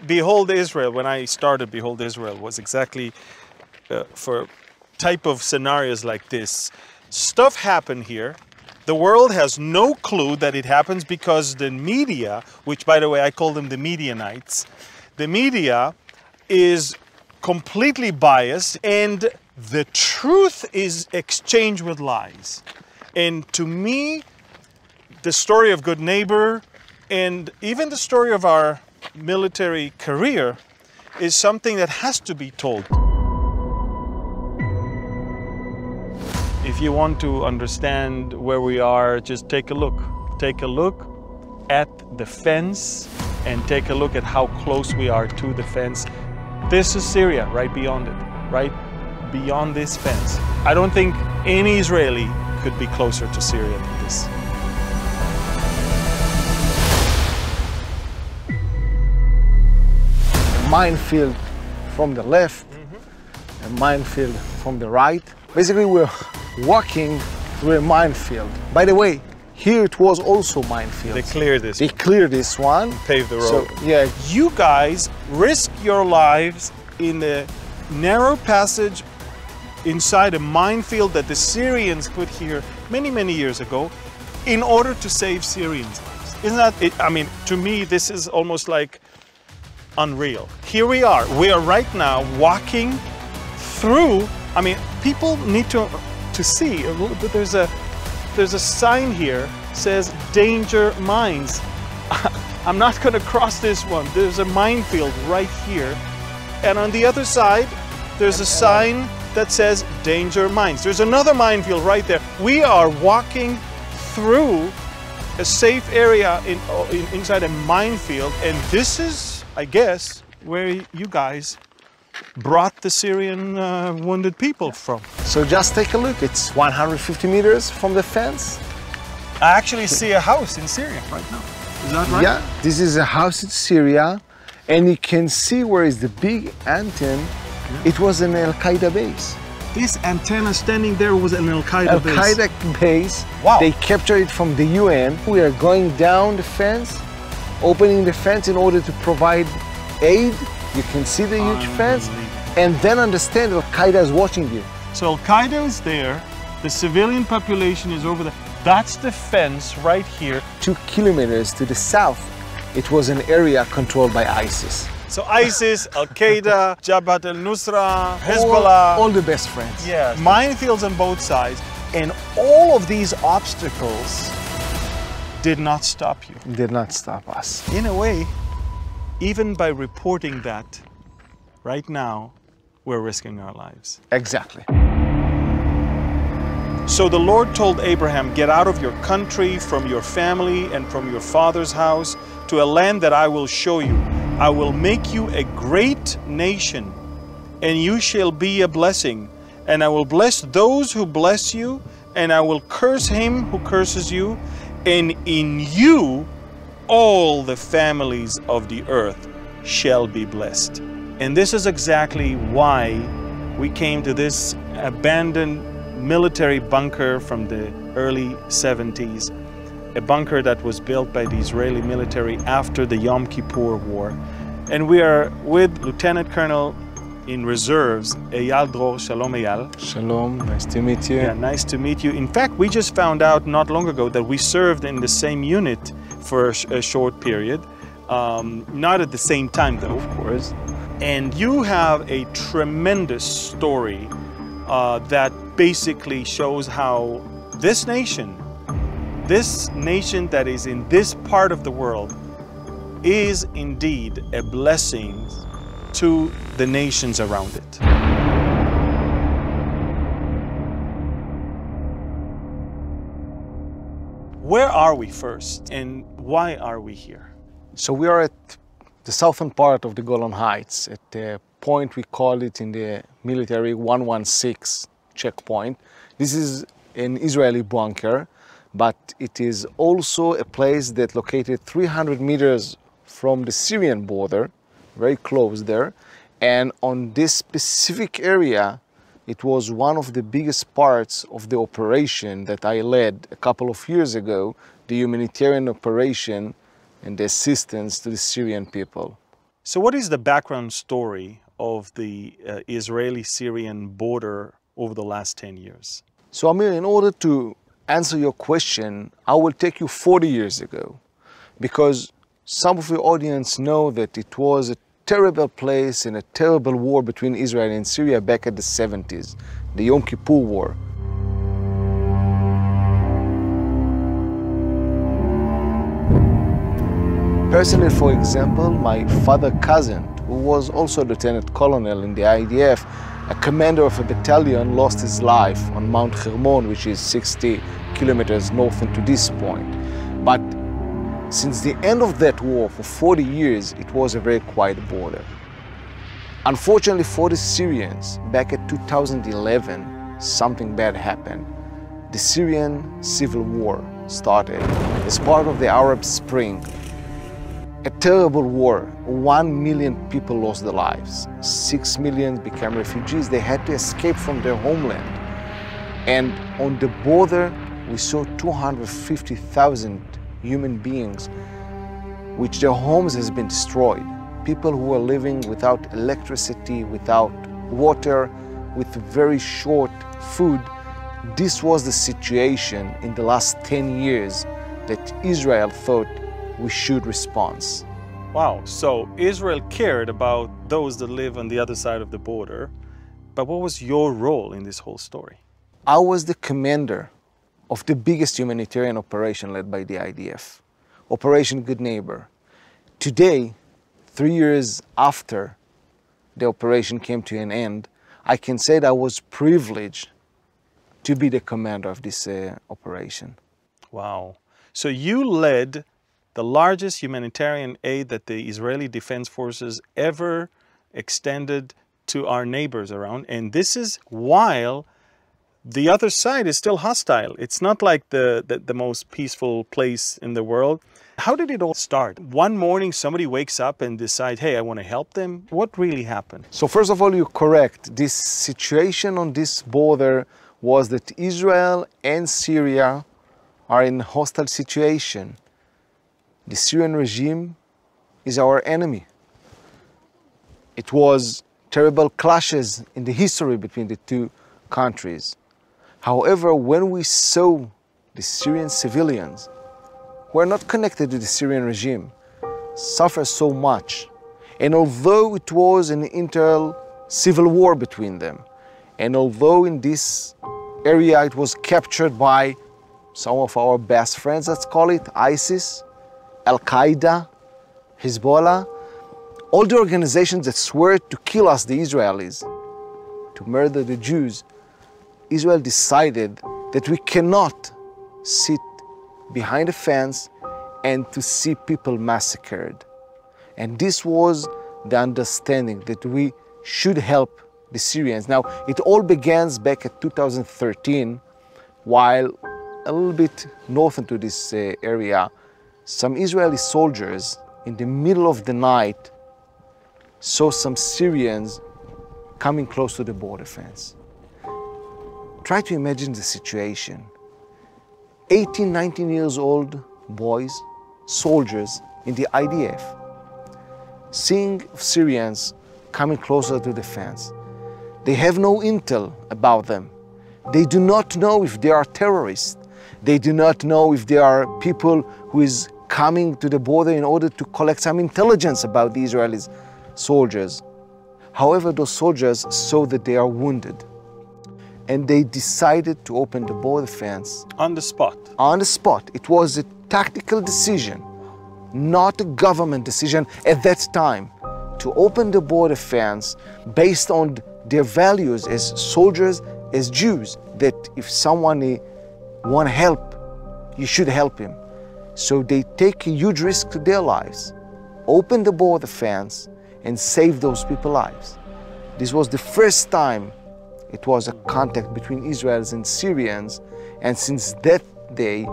Behold Israel, when I started Behold Israel, was exactly for type of scenarios like this. Stuff happened here. The world has no clue that it happens because the media, which by the way, I call them the Medianites, the media is completely biased and the truth is exchanged with lies. And to me, the story of Good Neighbor and even the story of our military career is something that has to be told. If you want to understand where we are, just take a look. Take a look at the fence and take a look at how close we are to the fence. This is Syria, right beyond it, right beyond this fence. I don't think any Israeli could be closer to Syria than this. A minefield from the left, a minefield from the right. Basically, we're walking through a minefield. By the way, here it was also minefield. They cleared this. They cleared this one. Paved the road. So, yeah. You guys risk your lives in a narrow passage inside a minefield that the Syrians put here many, many years ago in order to save Syrians' lives. Isn't that it? I mean, to me, this is almost like unreal. Here we are. We are right now walking through. I mean, people need to see. There's a sign here says danger mines. I'm not going to cross this one. There's a minefield right here. And on the other side, there's a sign that says danger mines. There's another minefield right there. We are walking through a safe area inside a minefield. And this is, I guess, where you guys brought the Syrian wounded people from. So just take a look. It's 150 meters from the fence. I actually see a house in Syria right now. Is that right? Yeah, this is a house in Syria. And you can see where is the big antenna. Yeah. It was an Al-Qaeda base. This antenna standing there was an Al-Qaeda base? Al-Qaeda base. Wow. They captured it from the UN. We are going down the fence, opening the fence in order to provide aid. You can see the huge fence, and then understand Al-Qaeda is watching you. So Al-Qaeda is there, the civilian population is over there. That's the fence right here. 2 kilometers to the south, it was an area controlled by ISIS. So ISIS, Al-Qaeda, Jabhat al-Nusra, Hezbollah. All the best friends. Yeah, minefields on both sides. And all of these obstacles did not stop you. Did not stop us. In a way, even by reporting that, right now, we're risking our lives. Exactly. So the Lord told Abraham, get out of your country, from your family, and from your father's house, to a land that I will show you. I will make you a great nation, and you shall be a blessing. And I will bless those who bless you, and I will curse him who curses you, and in you all the families of the earth shall be blessed. And this is exactly why we came to this abandoned military bunker from the early 70s, a bunker that was built by the Israeli military after the Yom Kippur War. And we are with Lieutenant Colonel in reserves, Eyal Dror. Shalom, Eyal. Shalom, nice to meet you. Yeah, nice to meet you. In fact, we just found out not long ago that we served in the same unit for a short period. Not at the same time though, of course. And you have a tremendous story that basically shows how this nation that is in this part of the world is indeed a blessing to the nations around it. Where are we first, and why are we here? So we are at the southern part of the Golan Heights, at the point we call it in the military 116 checkpoint. This is an Israeli bunker, but it is also a place that located 300 meters from the Syrian border, very close there. And on this specific area, it was one of the biggest parts of the operation that I led a couple of years ago, the humanitarian operation and the assistance to the Syrian people. So what is the background story of the Israeli-Syrian border over the last 10 years? So Amir, in order to answer your question, I will take you 40 years ago, because some of your audience know that it was a terrible place and a terrible war between Israel and Syria back at the 70s, the Yom Kippur War. Personally, for example, my father's cousin, who was also a lieutenant colonel in the IDF, a commander of a battalion, lost his life on Mount Hermon, which is 60 kilometers north into this point. But since the end of that war, for 40 years, it was a very quiet border. Unfortunately for the Syrians, back at 2011, something bad happened. The Syrian civil war started as part of the Arab Spring. A terrible war. 1 million people lost their lives. 6 million became refugees. They had to escape from their homeland. And on the border, we saw 250,000 human beings, which their homes has been destroyed. People who were living without electricity, without water, with very short food. This was the situation in the last 10 years that Israel thought we should respond. Wow, so Israel cared about those that live on the other side of the border, but what was your role in this whole story? I was the commander of the biggest humanitarian operation led by the IDF, Operation Good Neighbor. Today, 3 years after the operation came to an end, I can say that I was privileged to be the commander of this operation. Wow, so you led the largest humanitarian aid that the Israeli Defense Forces ever extended to our neighbors around. And this is while the other side is still hostile. It's not like the most peaceful place in the world. How did it all start? One morning somebody wakes up and decides, hey, I want to help them. What really happened? So first of all, you're correct. This situation on this border was that Israel and Syria are in a hostile situation. The Syrian regime is our enemy. It was terrible clashes in the history between the two countries. However, when we saw the Syrian civilians who are not connected to the Syrian regime suffer so much, and although it was an internal civil war between them, and although in this area it was captured by some of our best friends, let's call it ISIS, Al-Qaeda, Hezbollah, all the organizations that swear to kill us, the Israelis, to murder the Jews, Israel decided that we cannot sit behind a fence and to see people massacred. And this was the understanding that we should help the Syrians. Now, it all began back at 2013, while a little bit north into this area, some Israeli soldiers in the middle of the night saw some Syrians coming close to the border fence. Try to imagine the situation. 18, 19 years old boys, soldiers in the IDF, seeing Syrians coming closer to the fence. They have no intel about them. They do not know if they are terrorists. They do not know if they are people who is coming to the border in order to collect some intelligence about the Israeli soldiers. However, those soldiers saw that they are wounded, and they decided to open the border fence. On the spot? On the spot. It was a tactical decision, not a government decision at that time, to open the border fence based on their values as soldiers, as Jews, that if someone wants help, you should help him. So they take a huge risk to their lives, open the border fence, and save those people's lives. This was the first time it was a contact between Israelis and Syrians, and since that day,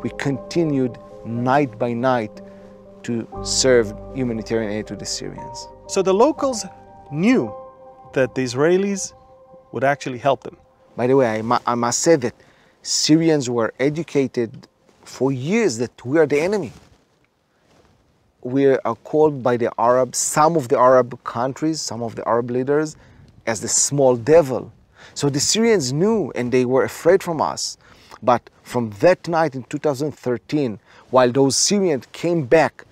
we continued night by night to serve humanitarian aid to the Syrians. So the locals knew that the Israelis would actually help them. By the way, I must say that Syrians were educated for years that we are the enemy. we are called by the Arabs, some of the Arab countries, some of the Arab leaders, as the small devil. So the Syrians knew and they were afraid from us. But from that night in 2013, while those Syrians came back,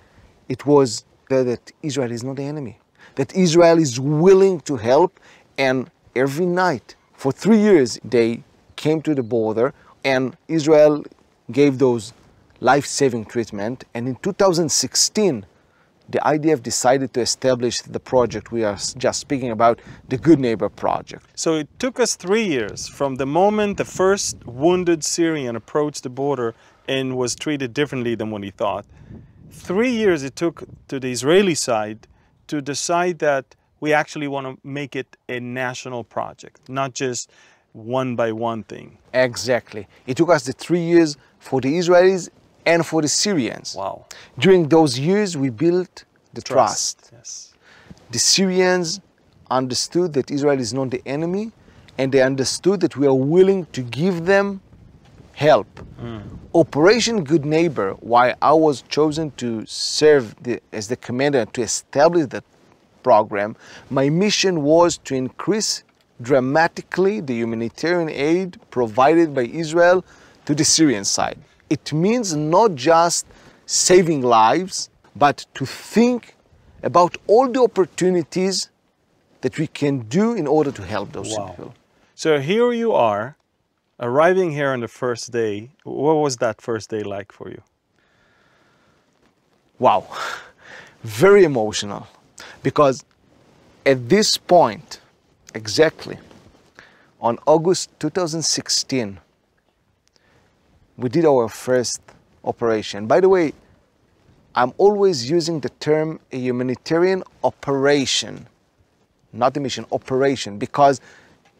it was that Israel is not the enemy, that Israel is willing to help. And every night, for 3 years, they came to the border and Israel gave those life-saving treatment. And in 2016, the IDF decided to establish the project we are just speaking about, the Good Neighbor Project. So it took us 3 years from the moment the first wounded Syrian approached the border and was treated differently than what he thought. 3 years it took to the Israeli side to decide that we actually want to make it a national project, not just one by one thing. Exactly. It took us the 3 years for the Israelis and for the Syrians. Wow. During those years, we built the trust. Yes. The Syrians understood that Israel is not the enemy, and they understood that we are willing to give them help. Operation Good Neighbor, why I was chosen to serve as the commander to establish that program, my mission was to increase dramatically the humanitarian aid provided by Israel to the Syrian side. It means not just saving lives, but to think about all the opportunities that we can do in order to help those people. So here you are, arriving here on the first day. What was that first day like for you? Wow, very emotional. Because at this point, exactly, on August 2016, we did our first operation. By the way, I'm always using the term a humanitarian operation, not a mission, operation, because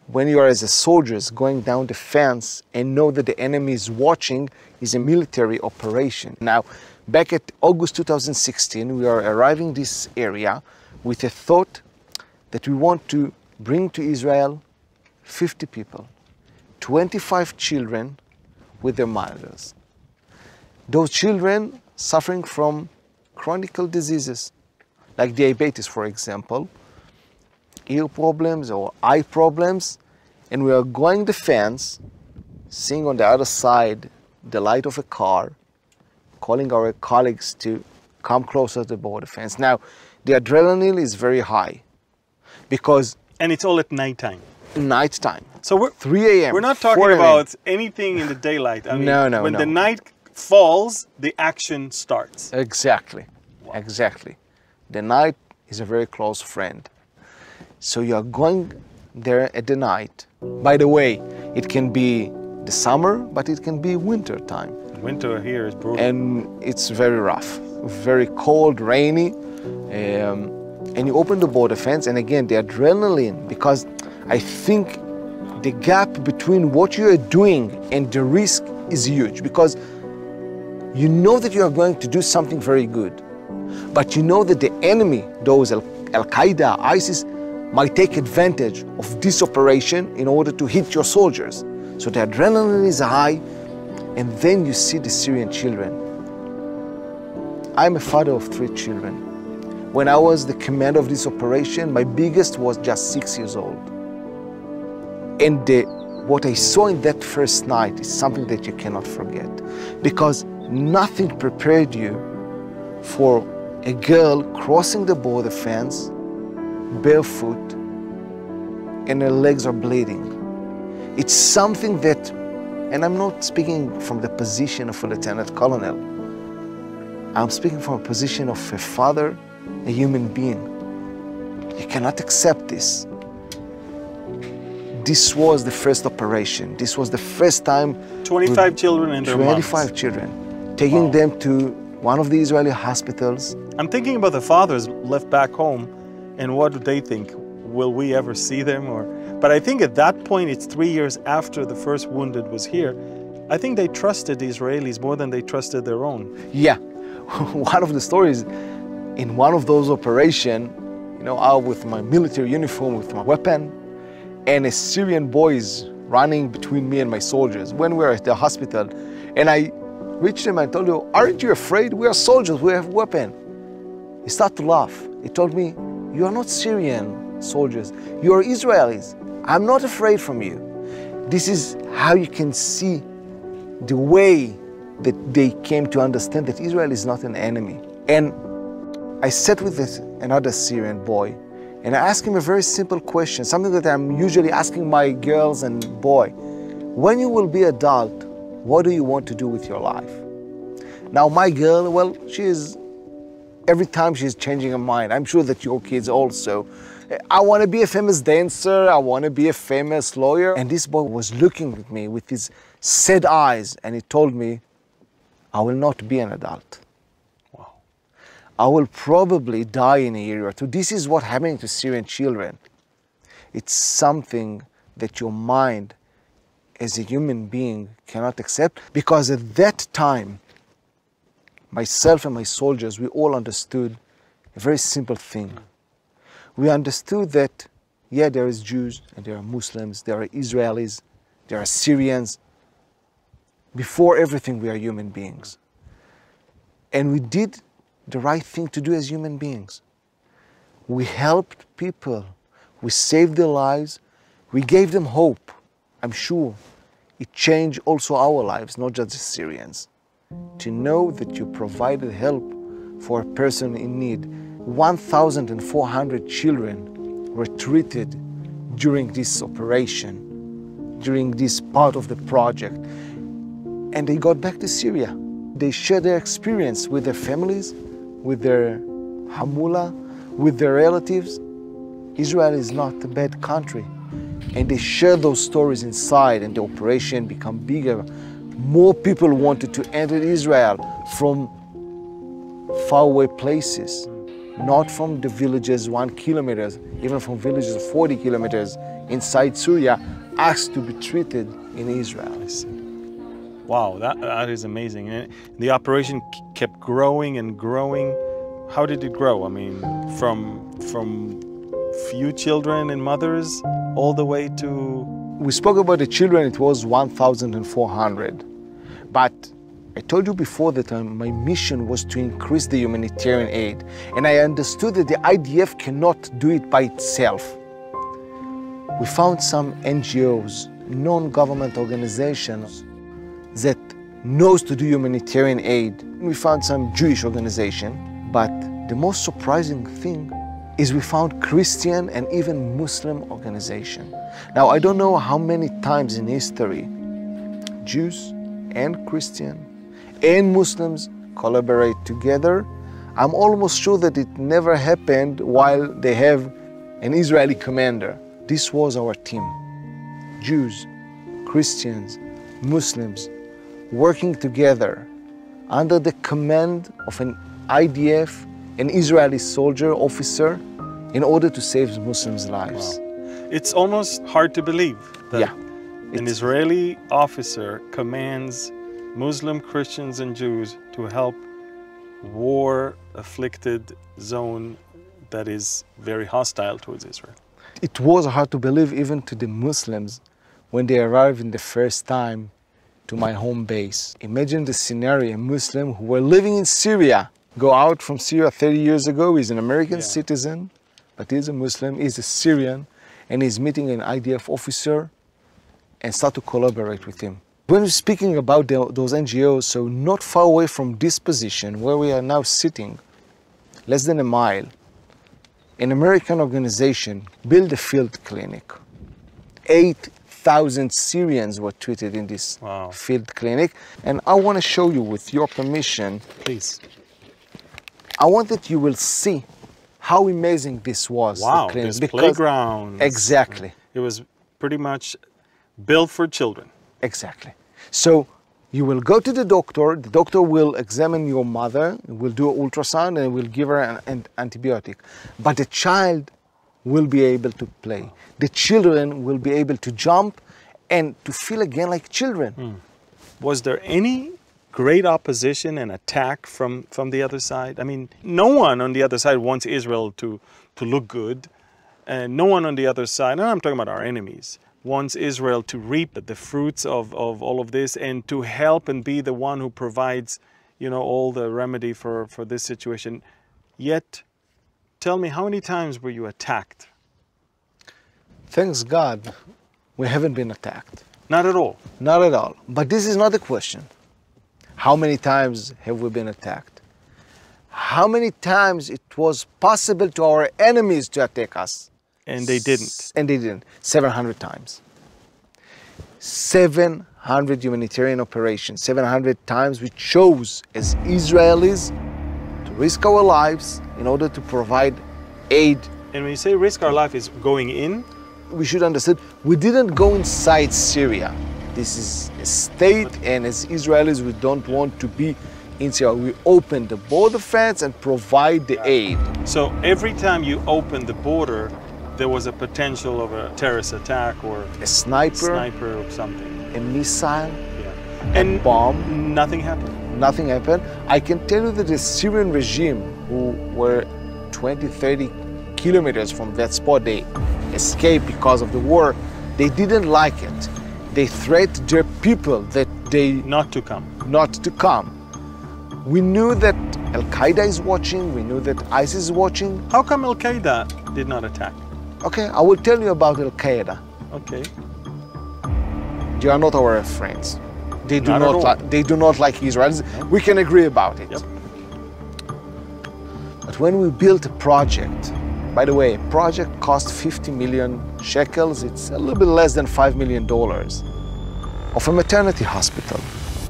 when you are as a soldier going down the fence and know that the enemy is watching, is a military operation. Now, back at August 2016, we are arriving this area with a thought that we want to bring to Israel 50 people, 25 children with their mothers. Those children suffering from chronic diseases, like diabetes, for example, ear problems or eye problems, and we are going the fence, seeing on the other side the light of a car, calling our colleagues to come closer to the border fence. Now, the adrenaline is very high because... And it's all at nighttime. Nighttime. So we're 3 a.m. We're not talking about anything in the daylight. I mean, no. When the night falls, the action starts. Exactly. Wow. Exactly. The night is a very close friend. So you are going there at the night. By the way, it can be the summer, but it can be winter time. Winter here is brutal. And it's very rough, very cold, rainy. And you open the border fence, and again, the adrenaline, because I think the gap between what you are doing and the risk is huge, because you know that you are going to do something very good, but you know that the enemy, those Al-Qaeda, ISIS, might take advantage of this operation in order to hit your soldiers. So the adrenaline is high, and then you see the Syrian children. I'm a father of 3 children. When I was the commander of this operation, my biggest was just 6 years old. And what I saw in that first night is something that you cannot forget, because nothing prepared you for a girl crossing the border fence, barefoot, and her legs are bleeding. It's something that, and I'm not speaking from the position of a lieutenant colonel, I'm speaking from a position of a father, a human being. You cannot accept this. This was the first operation. This was the first time. 25 children and their moms. 25 children. Taking them to one of the Israeli hospitals. I'm thinking about the fathers left back home, and what do they think? Will we ever see them? But I think at that point, it's 3 years after the first wounded was here, I think they trusted the Israelis more than they trusted their own. Yeah. One of the stories, in one of those operations, out with my military uniform, with my weapon, and a Syrian boy is running between me and my soldiers when we were at the hospital. And I reached him and told him, aren't you afraid? We are soldiers, we have a weapon. He started to laugh. He told me, "You are not Syrian soldiers, you are Israelis. I'm not afraid from you." This is how you can see the way that they came to understand that Israel is not an enemy. And I sat with another Syrian boy, and I asked him a very simple question, something that I'm usually asking my girls and boy. When you will be adult, what do you want to do with your life? Now my girl, well, every time she's changing her mind. I'm sure that your kids also. I want to be a famous dancer, I want to be a famous lawyer. And this boy was looking at me with his sad eyes, and he told me, I will not be an adult. Wow. I will probably die in a year or two. This is what happening to Syrian children. It's something that your mind as a human being cannot accept, because at that time, myself and my soldiers, we all understood a very simple thing. We understood that, yeah, there is Jews and there are Muslims, there are Israelis, there are Syrians. Before everything, we are human beings. And we did the right thing to do as human beings. We helped people. We saved their lives. We gave them hope. I'm sure it changed also our lives, not just the Syrians. To know that you provided help for a person in need. 1,400 children were treated during this operation, during this part of the project. And they got back to Syria. They shared their experience with their families, with their hamula, with their relatives. Israel is not a bad country. And they shared those stories inside, and the operation became bigger. More people wanted to enter Israel from faraway places, not from the villages 1 kilometer, even from villages of 40 kilometers inside Syria, asked to be treated in Israel. I see. Wow, that is amazing. And the operation kept growing and growing. How did it grow? I mean, from few children and mothers all the way to... We spoke about the children, it was 1,400. But I told you before that my mission was to increase the humanitarian aid. And I understood that the IDF cannot do it by itself. We found some NGOs, non-government organizations, that knows to do humanitarian aid. We found some Jewish organization, but the most surprising thing is we found Christian and even Muslim organization. Now, I don't know how many times in history Jews and Christian and Muslims collaborate together. I'm almost sure that it never happened while they have an Israeli commander. This was our team. Jews, Christians, Muslims, working together under the command of an IDF, an Israeli soldier, officer, in order to save Muslims' lives. Wow. It's almost hard to believe that an Israeli officer commands Muslim, Christians, and Jews to help war-afflicted zone that is very hostile towards Israel. It was hard to believe even to the Muslims when they arrived in the first time to my home base. Imagine the scenario: a Muslim who were living in Syria, go out from Syria 30 years ago, he's an American citizen, but he's a Muslim, he's a Syrian, and he's meeting an IDF officer and start to collaborate with him. When we're speaking about those NGOs, so not far away from this position where we are now sitting, less than a mile, an American organization built a field clinic. 8,000 Syrians were treated in this field clinic. And I want to show you, with your permission, please. I want that you will see how amazing this was. Wow, this playground. Exactly. It was pretty much built for children. Exactly. So you will go to the doctor will examine your mother, will do an ultrasound, and will give her an antibiotic. But the child will be able to play. The children will be able to jump and to feel again like children. Was there any great opposition and attack from the other side? I mean, no one on the other side wants Israel to look good. And no one on the other side, and I'm talking about our enemies, wants Israel to reap the fruits of all of this and to help and be the one who provides, you know, all the remedy for this situation. Yet, tell me, how many times were you attacked? Thanks God, we haven't been attacked. Not at all. Not at all. But this is not the question. How many times have we been attacked? How many times it was possible to our enemies to attack us? And they didn't. And they didn't. 700 times. 700 humanitarian operations. 700 times we chose as Israelis to risk our lives in order to provide aid. And when you say risk our life, is going in? We should understand, we didn't go inside Syria. This is a state, and as Israelis, we don't want to be in Syria. We open the border fence and provide the aid. So every time you open the border, there was a potential of a terrorist attack or A sniper, or something. a missile, Yeah. a And bomb. nothing happened. Nothing happened. I can tell you that the Syrian regime, who were 20, 30 kilometers from that spot, they escaped because of the war. They didn't like it. They threatened their people that they Not to come. not to come. We knew that Al-Qaeda is watching. We knew that ISIS is watching. How come Al-Qaeda did not attack? Okay, I will tell you about Al-Qaeda. Okay. They are not our friends. They do Not at all. they do not like Israelis. We can agree about it. Yep. But when we built a project, by the way, a project cost 50 million shekels. It's a little bit less than $5 million, of a maternity hospital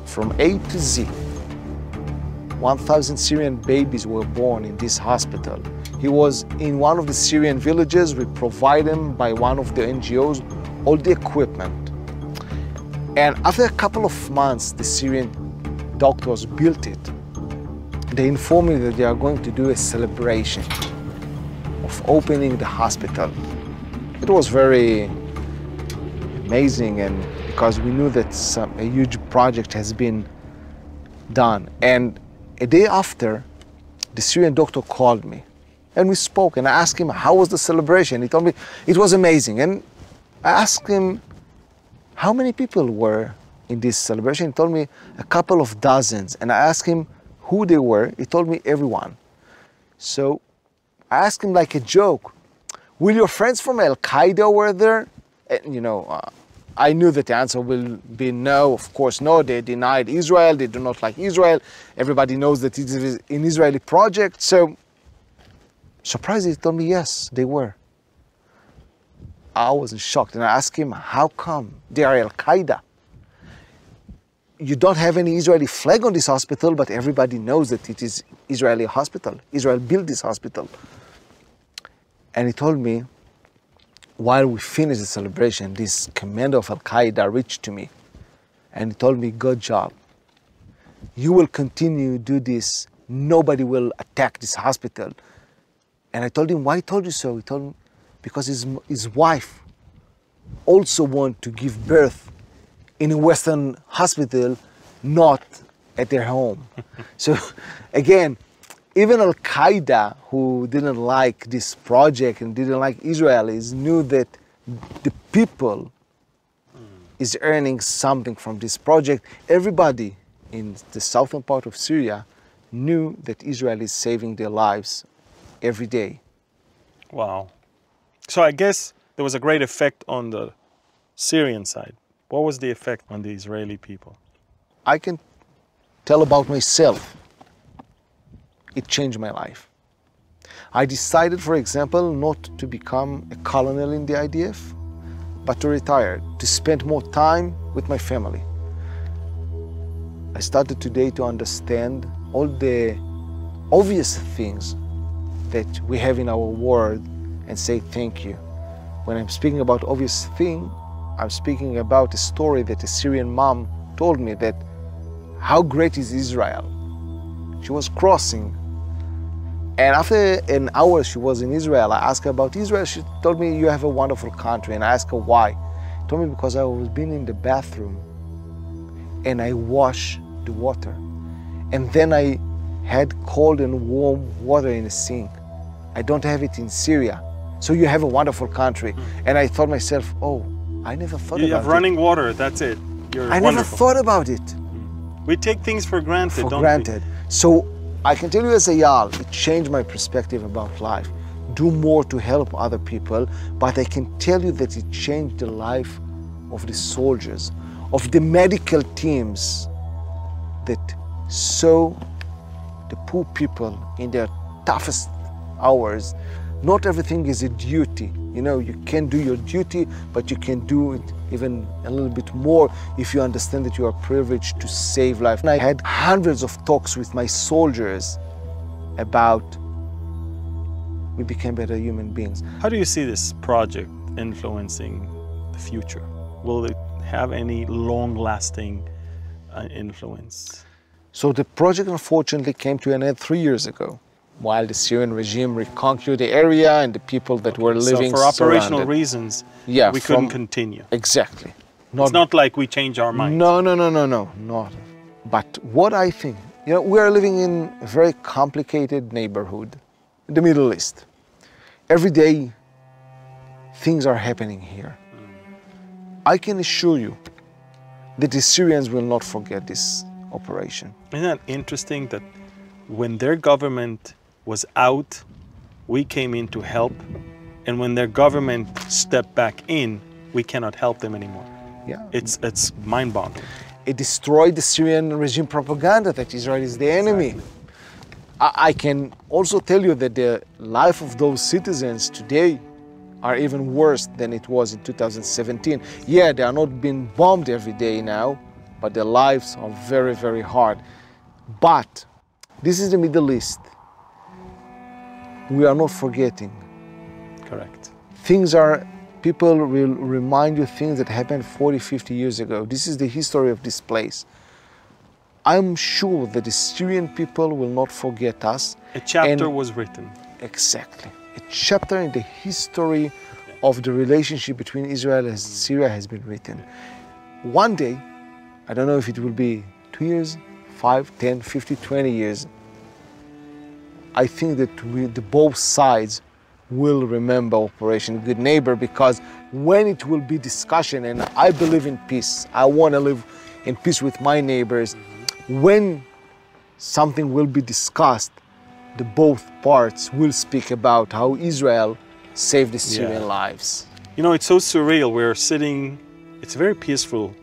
from A to Z. 1,000 Syrian babies were born in this hospital. He was in one of the Syrian villages. We provide him by one of the NGOs all the equipment. And after a couple of months, the Syrian doctors built it. They informed me that they are going to do a celebration of opening the hospital. It was very amazing, and because we knew that a huge project has been done. And a day after, the Syrian doctor called me and we spoke, and I asked him, how was the celebration? He told me it was amazing. And I asked him, how many people were in this celebration? He told me a couple of dozens. And I asked him who they were. He told me everyone. So I asked him like a joke, will your friends from Al-Qaeda were there? And, you know, I knew that the answer will be no, of course no. They denied Israel, they do not like Israel. Everybody knows that it is an Israeli project. So, surprisingly, he told me yes, they were. I was shocked, and I asked him, how come they are Al-Qaeda? You don't have any Israeli flag on this hospital, but everybody knows that it is Israeli hospital. Israel built this hospital. And he told me, while we finished the celebration, this commander of Al-Qaeda reached to me and he told me, good job. You will continue to do this. Nobody will attack this hospital. And I told him, why told you so? He told me, because his wife also wanted to give birth in a Western hospital, not at their home. So again, even Al-Qaeda, who didn't like this project and didn't like Israelis, knew that the people is earning something from this project. Everybody in the southern part of Syria knew that Israel is saving their lives every day. Wow. So I guess there was a great effect on the Syrian side. What was the effect on the Israeli people? I can tell about myself. It changed my life. I decided, for example, not to become a colonel in the IDF, but to retire, to spend more time with my family. I started today to understand all the obvious things that we have in our world and say thank you. When I'm speaking about obvious thing, I'm speaking about a story that a Syrian mom told me, that how great is Israel. She was crossing, and after an hour she was in Israel. I asked her about Israel. She told me, you have a wonderful country. And I asked her why. She told me, because I was been in the bathroom and I wash the water, and then I had cold and warm water in the sink. I don't have it in Syria. So you have a wonderful country. And I thought myself, oh, I never thought about it. You have running water, that's it. You're I wonderful. never thought about it. We take things for granted, For don't granted. So I can tell you as a Yal, it changed my perspective about life. Do more to help other people, but I can tell you that it changed the life of the soldiers, of the medical teams that saw the poor people in their toughest hours. Not everything is a duty. You know, you can do your duty, but you can do it even a little bit more if you understand that you are privileged to save life. And I had hundreds of talks with my soldiers about we became better human beings. How do you see this project influencing the future? Will it have any long-lasting influence? So the project unfortunately came to an end 3 years ago, while the Syrian regime reconquered the area and the people that were living so for operational surrounded. reasons, Yeah, we couldn't continue. Exactly. It's not like we changed our minds. No, not. But what I think, you know, we are living in a very complicated neighborhood in the Middle East. Every day, things are happening here. I can assure you that the Syrians will not forget this operation. Isn't that interesting that when their government was out, we came in to help, and when their government stepped back in, we cannot help them anymore? Yeah. It's mind-boggling. It destroyed the Syrian regime propaganda that Israel is the enemy. Exactly. I can also tell you that the life of those citizens today are even worse than it was in 2017. Yeah, they are not being bombed every day now, but their lives are very, very hard. But this is the Middle East. We are not forgetting. Correct. People will remind you things that happened 40, 50 years ago. This is the history of this place. I'm sure that the Syrian people will not forget us. A chapter was written. Exactly. A chapter in the history of the relationship between Israel and Syria has been written. One day, I don't know if it will be 2 years, 5, 10, 50, 20 years, I think that both sides will remember Operation Good Neighbor, because when it will be discussion, and I believe in peace, I want to live in peace with my neighbors, when something will be discussed, the both parts will speak about how Israel saved the Syrian lives. You know, it's so surreal. We're sitting, it's a very peaceful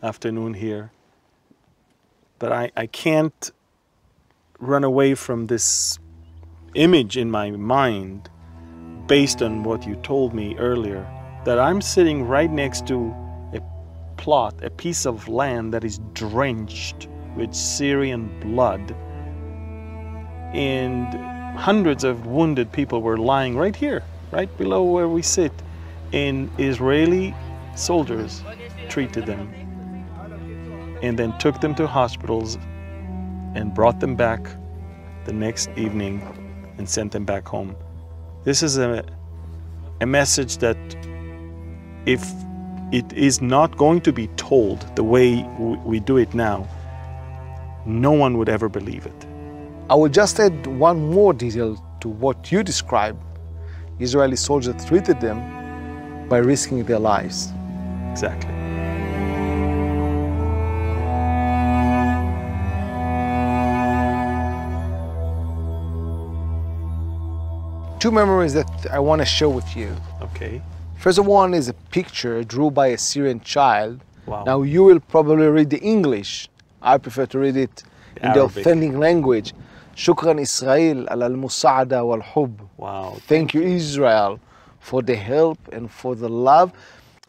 afternoon here, but I can't run away from this image in my mind based on what you told me earlier, that I'm sitting right next to a plot, a piece of land that is drenched with Syrian blood, and hundreds of wounded people were lying right here, right below where we sit, and Israeli soldiers treated them and then took them to hospitals and brought them back the next evening and sent them back home. This is a message that if it is not going to be told the way we do it now, no one would ever believe it. I will just add one more detail to what you described. Israeli soldiers treated them by risking their lives. Exactly. Two memories that I want to share with you. Okay. First one is a picture drawn by a Syrian child. Wow. Now you will probably read the English. I prefer to read it in the Arabic. authentic language. Shukran Israel ala al-musa'ada wal-hub. Wow. Thank you, Israel, for the help and for the love.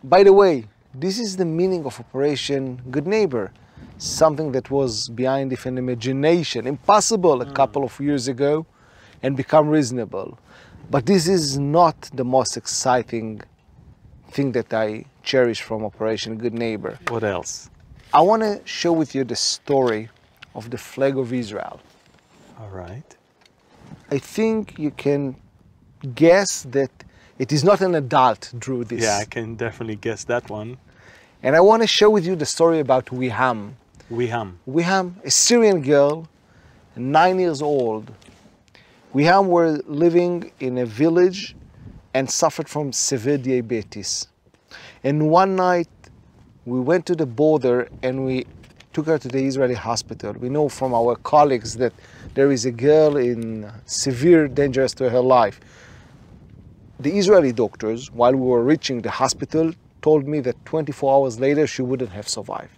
By the way, this is the meaning of Operation Good Neighbor. Something that was behind even imagination, impossible a couple of years ago, and become reasonable. But this is not the most exciting thing that I cherish from Operation Good Neighbor. What else? I want to share with you the story of the flag of Israel. All right. I think you can guess that it is not an adult drew this. Yeah, I can definitely guess that one. And I want to share with you the story about Wiham. Wiham. Wiham, a Syrian girl, 9 years old. Wiham were living in a village and suffered from severe diabetes. And one night we went to the border and we took her to the Israeli hospital. We know from our colleagues that there is a girl in severe danger to her life. The Israeli doctors, while we were reaching the hospital, told me that 24 hours later she wouldn't have survived.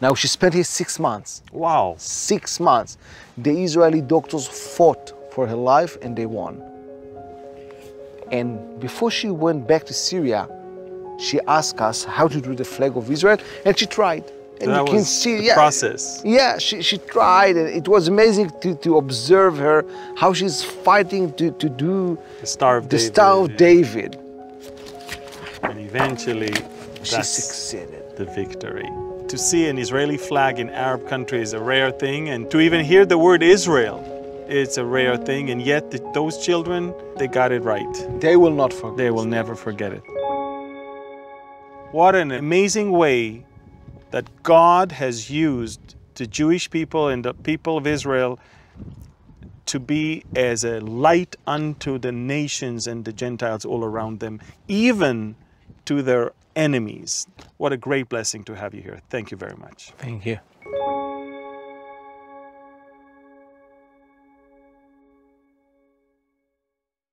Now she spent here 6 months. Wow. 6 months. The Israeli doctors fought for her life and they won. And before she went back to Syria, she asked us how to do the flag of Israel, and she tried. And that you can was see the process. Yeah, she tried, and it was amazing to observe her, how she's fighting to do The Star of the David. Star of David. And eventually, She that's succeeded. the victory. To see an Israeli flag in Arab country is a rare thing, and to even hear the word Israel, it's a rare thing, and yet those children, they got it right. They will not forget. They will never forget it. What an amazing way that God has used the Jewish people and the people of Israel to be as a light unto the nations and the Gentiles all around them, even to their enemies. What a great blessing to have you here. Thank you very much. Thank you.